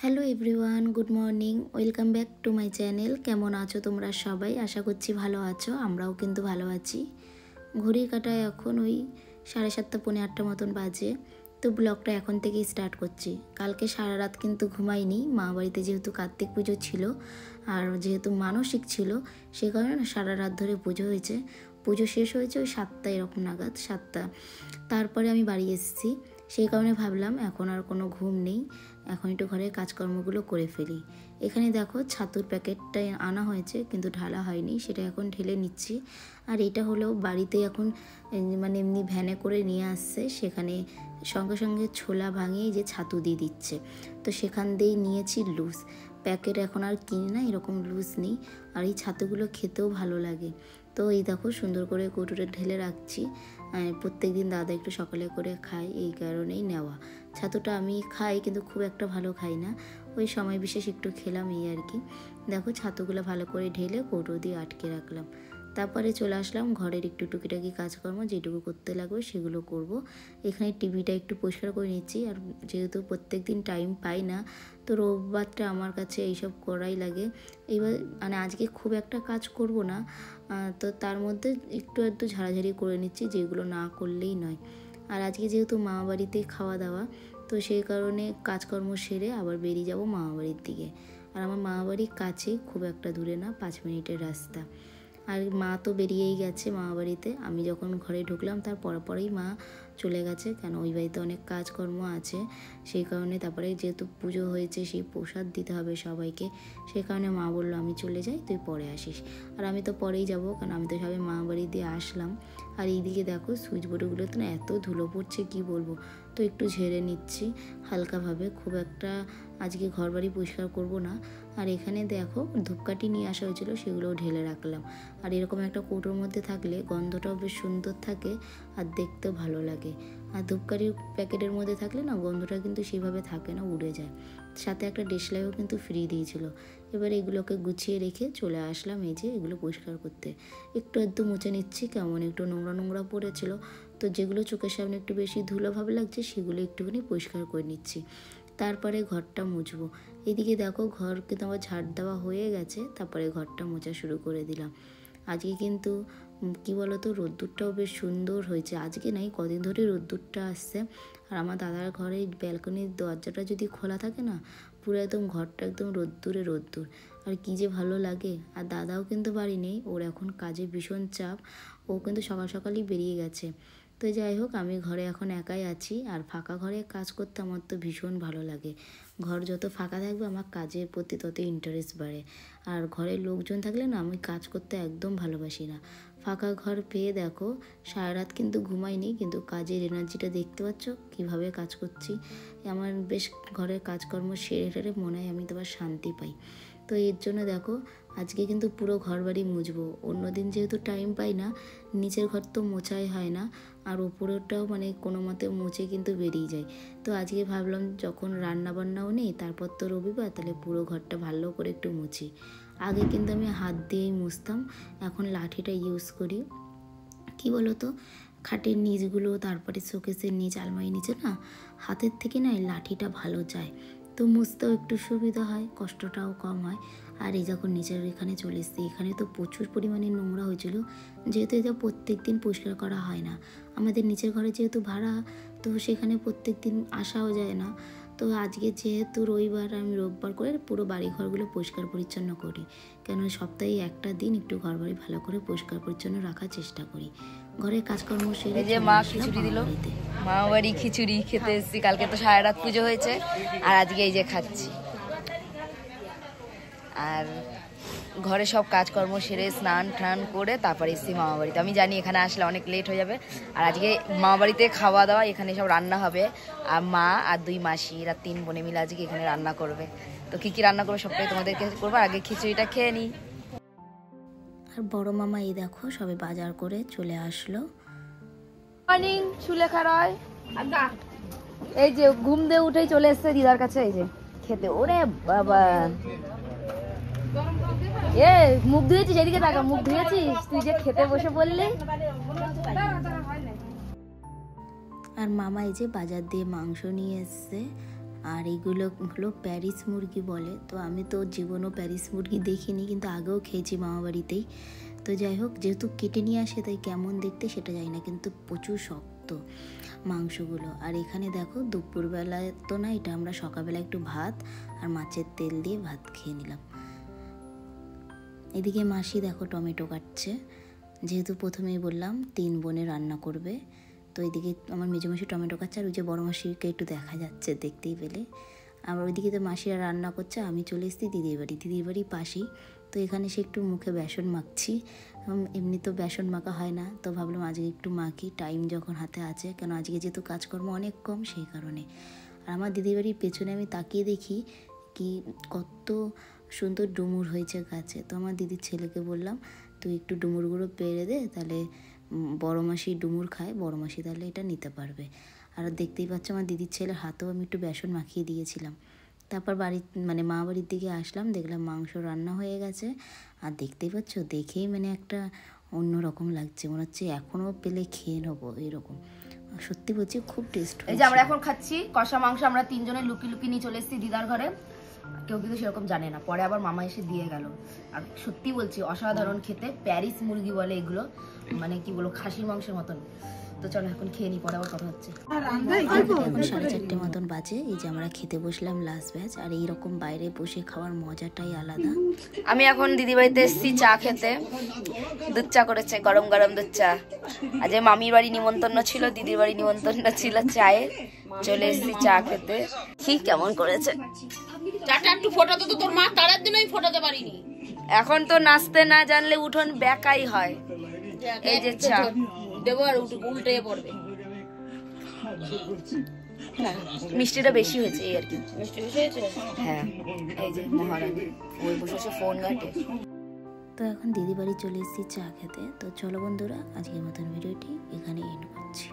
Hello everyone, good morning, welcome back to my channel. কেমন আছো তোমরা সবাই? আশা করছি ভালো আছো, আমরাও কিন্তু ভালো আছি। ঘড়ির কাঁটায় এখন ওই 7:30 পৌনে 8টা মতন বাজে। তো ব্লগটা এখন থেকেই স্টার্ট করছি। কালকে সারা রাত কিন্তু ঘুমাইনি, মা বাড়িতে যেহেতু কার্তিক পুজো ছিল আর যেহেতু মানসিক ছিল, সে কারণে না সারা রাত ধরে পুজো হয়েছে। পুজো শেষ হয়েছে ওই 7টা এরকম নাগাদ, 7টা। তারপরে আমি বাড়ি এসেছি, সেই কারণে ভাবলাম এখন আর কোনো ঘুম নেই, এখন একটু ঘরের কাজকর্মগুলো করে ফেলি। এখানে দেখো ছাতুর প্যাকেটটা আনা হয়েছে কিন্তু ঢালা হয়নি, সেটা এখন ঢেলে নিচ্ছি। আর এটা হলো বাড়িতে এখন মানে এমনি ভ্যানে করে নিয়ে আসছে, সেখানে সঙ্গে সঙ্গে ছোলা ভাঙিয়ে যে ছাতু দিয়ে দিচ্ছে, তো সেখান দিয়েই নিয়েছি লুজ প্যাকেট। এখন আর কিনি না, এরকম লুজ নিই। আর এই ছাতুগুলো খেতেও ভালো লাগে। তো এই দেখো সুন্দর করে কৌটোতে ঢেলে রাখছি। প্রত্যেক দিন দাদা একটু সকালে করে খায়, এই কারণেই নেওয়া। ছাতুটা আমি খাই কিন্তু খুব একটা ভালো খাই না, ওই সময় বিশেষ একটু খেলাম এই আর কি। দেখো ছাতুগুলো ভালো করে ঢেলে কৌটো দিয়ে আটকে রাখলাম। তারপরে চলে আসলাম ঘরের একটু টুকিটাকি কাজকর্ম যেটুকু করতে লাগবে সেগুলো করব। এখানে টিভিটা একটু পরিষ্কার করে নিচ্ছি, আর যেহেতু প্রত্যেক দিন টাইম পাই না, তো রোববারটা আমার কাছে এইসব করাই লাগে। এবার মানে আজকে খুব একটা কাজ করব না, তো তার মধ্যে একটু ঝাড়াঝাড়ি করে নিচ্ছি, যেগুলো না করলেই নয়। আর আজকে যেহেতু মামা বাড়িতে খাওয়া দাওয়া, তো সেই কারণে কাজকর্ম সেরে আবার বেরিয়ে যাব মামা বাড়ির দিকে। আর আমার মামা বাড়ির কাছেই, খুব একটা দূরে না, 5 মিনিটের রাস্তা। আর মা তো বেরিয়েই গেছে মামা বাড়িতে। আমি যখন ঘরে ঢুকলাম তার পরেই মা চলে গেছে, কেন ওই বাড়িতে অনেক কাজকর্ম আছে, সেই কারণে। তারপরে যেহেতু পুজো হয়েছে, সেই প্রসাদ দিতে হবে সবাইকে, সেই কারণে মা বললো আমি চলে যাই, তুই পরে আসিস। আর আমি তো পরেই যাব, কারণ আমি তো সবাই মামা বাড়ি দিয়ে আসলাম। আর এইদিকে দেখো সুইচ বোর্ডগুলোতে না এত ধুলো পড়ছে কি বলবো, তো একটু ঝেড়ে নিচ্ছি হালকাভাবে, খুব একটা আজকে ঘর বাড়ি পরিষ্কার করবো না। আর এখানে দেখো ধূপকাঠি নিয়ে আসা হয়েছিল, সেগুলোও ঢেলে রাখলাম। আর এরকম একটা কৌটোর মধ্যে থাকলে গন্ধটাও বেশ সুন্দর থাকে আর দেখতেও ভালো লাগে। আর ধূপকাঠির প্যাকেটের মধ্যে থাকলে না গন্ধটা কিন্তু সেভাবে থাকে না, উড়ে যায়। সাথে একটা ডেসলাইও কিন্তু ফ্রি দিয়েছিল। এবার এগুলোকে গুছিয়ে রেখে চলে আসলাম এই যে এগুলো পরিষ্কার করতে। একটু মুছে নিচ্ছি, কেমন একটু নোংরা নোংরা পড়েছিল, তো যেগুলো চোখের সামনে একটু বেশি ধুলোভাবে লাগছে সেগুলো একটুখানি পরিষ্কার করে নিচ্ছি। তারপরে ঘরটা মুছবো। এদিকে দেখো ঘর কিন্তু আমার ঝাড় দেওয়া হয়ে গেছে, তারপরে ঘরটা মোছা শুরু করে দিলাম। আজকে কিন্তু কি বলতো, রোদ্দুরটাও বেশ সুন্দর হয়েছে। আজকে নাই, কদিন ধরে রোদ্দুরটা আসছে। আর আমার দাদার ঘরে ব্যালকনির দরজাটা যদি খোলা থাকে না, পুরো একদম ঘরটা একদম রোদ্দুর। আর কি যে ভালো লাগে। আর দাদাও কিন্তু বাড়ি নেই, ওর এখন কাজে ভীষণ চাপ, ও কিন্তু সকাল সকালই বেরিয়ে গেছে। তো যাই হোক, আমি ঘরে এখন একাই আছি। আর ফাঁকা ঘরে কাজ করতে আমার তো ভীষণ ভালো লাগে। ঘর যত ফাঁকা থাকবে আমার কাজের প্রতি তত ইন্টারেস্ট বাড়ে। আর ঘরের লোকজন থাকলে না আমি কাজ করতে একদম ভালোবাসি না। ফাঁকা ঘর পেয়ে দেখো সারা রাত কিন্তু ঘুমাইনি, কিন্তু কাজের এনার্জিটা দেখতে পাচ্ছ কীভাবে কাজ করছি। আমার বেশ ঘরের কাজকর্ম সেরে মনে হয় আমি তো আবার শান্তি পাই। তো এর জন্য দেখো আজকে কিন্তু পুরো ঘর বাড়ি মুছবো। অন্যদিন যেহেতু টাইম পাই না, নিচের ঘর তো মোছাই হয় না, আর ওপরেরটাও মানে কোনো মতে মুছে কিন্তু বেরিয়ে যায়। তো আজকে ভাবলাম যখন রান্না বান্নাও নেই, তারপর তো রবিবার, তাহলে পুরো ঘরটা ভালো করে একটু মুছি। আগে কিন্তু আমি হাত দিয়েই মুছতাম, এখন লাঠিটা ইউজ করি। কি বলো তো, খাটের নিচগুলো, তারপরে শোকেসের নিচ, আলমারির নিচে না হাতের থেকে না লাঠিটা ভালো যায়, তো মুছতেও একটু সুবিধা হয়, কষ্টটাও কম হয়। আর এই যখন নিচের এখানে চলে এসেছি, এখানে তো প্রচুর পরিমাণে নোংরা হয়েছিল, যেহেতু এটা প্রত্যেক দিন পরিষ্কার করা হয় না। আমাদের নিচের ঘরে যেহেতু ভাড়া, তো সেখানে প্রত্যেক দিন আসাও যায় না। তো আজকে যেহেতু রবিবার, আমি রোববার করে পুরো বাড়ি ঘরগুলো পরিষ্কার পরিচ্ছন্ন করি, কেন সপ্তাহে একটা দিন একটু ঘর বাড়ি ভালো করে পরিষ্কার পরিচ্ছন্ন রাখার চেষ্টা করি। ঘরের কাজকর্ম সেরে যে মা খিচুড়ি দিল, মামা বাড়ি খিচুড়ি খেতে এসেছি। কালকে তো সারা রাত পুজো হয়েছে, আর আজকে এই যে খাচ্ছি। আর ঘরে সব কাজকর্ম সেরে স্নান টান করে তারপরে এসেছি মামা বাড়িতে। আমি জানি এখানে আসলে অনেক লেট হয়ে যাবে, আর আজকে মামা বাড়িতে খাওয়া দাওয়া, এখানে সব রান্না হবে। আর মা আর 2 মাসি, এরা 3 বোনে মিলে আজকে এখানে রান্না করবে। তো কি কি রান্না করবে সবটাই তোমাদেরকে করবো, আগে খিচুড়িটা খেয়ে নিই। আর বড় মামা এই দেখো সবে বাজার করে চলে আসলো। মর্নিং সুলেখা রয়, এই যে ঘুম দিয়ে উঠেই চলে এসছে দিদার কাছে এই যে খেতে। ওরে বাবা, এ মুখ ধুয়েছিস, এদিকে তাকা, মুখ ধুয়েছিস তুই যে খেতে বসে বললি। আর মামা এই যে বাজার দিয়ে মাংস নিয়ে এসছে, আর এইগুলো হলো প্যারিস মুরগি বলে। তো আমি তো জীবনও প্যারিস মুরগি দেখিনি, কিন্তু আগেও খেয়েছি মামাবাড়িতেই। তো যাই হোক, যেহেতু কেটে নিয়ে আসে তাই কেমন দেখতে সেটা জানি না, কিন্তু প্রচুর শক্ত মাংসগুলো। আর এখানে দেখো দুপুরবেলায় তো না, এটা আমরা সকালবেলা একটু ভাত আর মাছের তেল দিয়ে ভাত খেয়ে নিলাম। এদিকে মাসি দেখো টমেটো কাটছে, যেহেতু প্রথমেই বললাম 3 বোনে রান্না করবে। তো এদিকে আমার মেজো মাসি টমেটো কাটছে, আর ওই যে বড়ো মাসিকে একটু দেখা যাচ্ছে দেখতেই পেলে। আবার ওইদিকে তো মাসিরা রান্না করছে, আমি চলে এসেছি দিদির বাড়ি পাশেই। তো এখানে সে একটু মুখে বেসন মাখছি, এমনি তো বেসন মাখা হয় না, তো ভাবলাম আজকে একটু মাখি, টাইম যখন হাতে আছে, কেন আজকে যেহেতু কাজকর্ম অনেক কম সেই কারণে। আর আমার দিদির বাড়ির পেছনে আমি তাকিয়ে দেখি কি কত সুন্দর ডুমুর হয়েছে গাছে। তো আমার দিদির ছেলেকে বললাম তুই একটু ডুমুরগুলো পেরে দে, তাহলে বড়ো মাসি ডুমুর খায়, বড়ো মাসি তাহলে এটা নিতে পারবে। আর দেখতেই পাচ্ছ আমার দিদির ছেলের হাতেও আমি একটু বেসন মাখিয়ে দিয়েছিলাম। তারপর মা বাড়ির দিকে আসলাম, দেখলাম মাংস রান্না হয়ে গেছে। আর দেখতেই পাচ্ছ, দেখেই একটা অন্যরকম লাগছে, মনে হচ্ছে এখনও পেলে খেয়ে নেবো এরকম। সত্যি বলছি খুব টেস্ট। এই যে আমরা এখন খাচ্ছি কষা মাংস, আমরা 3 জনে লুকি লুকি নিয়ে চলে এসেছি দিদার ঘরে। কেউ কিন্তু সেরকম জানে না, পরে আবার মামা এসে দিয়ে গেল। আর সত্যি বলছি অসাধারণ খেতে, প্যারিস মুরগি বলে এগুলো, কি বলো খাসির মাংসের মতন। তো চলো এখন খেয়ে নি, পরে আবার কথা হচ্ছে। এখন 4:30 মতন বাজে, এই যে আমরা খেতে বসলাম লাস্ট ব্যাচ। আর এইরকম বাইরে বসে খাওয়ার মজাটাই আলাদা। আমি এখন দিদি বাড়িতে এসেছি চা খেতে, দুধ চা করেছে, গরম গরম দুধ চা। আজ মামির বাড়ি নিমন্ত্রণ ছিল, দিদির বাড়ি নিমন্ত্রণ ছিল চায়ে, চলে এসেছি চা খেতে। কি কেমন করেছে চাটা একটু ফোটাতে তো তোর মা তার দিনই ফোটাতে পারিনি। এখন তো নাচতে না জানলে উঠোন বেকাই হয়। এই যে চা দেবো আর উল্টে পড়বে। মিষ্টিটা বেশি হয়েছে এই আর কি। মিষ্টি বেশি হয়েছে? হ্যাঁ, এই যে মহারানী ওই বসে ফোন ঘাটে। তো এখন দিদি বাড়ি চলে এসেছি চা খেতে। তো চলো বন্ধুরা, আজকের মতন ভিডিওটি এখানে এন্ড করছি।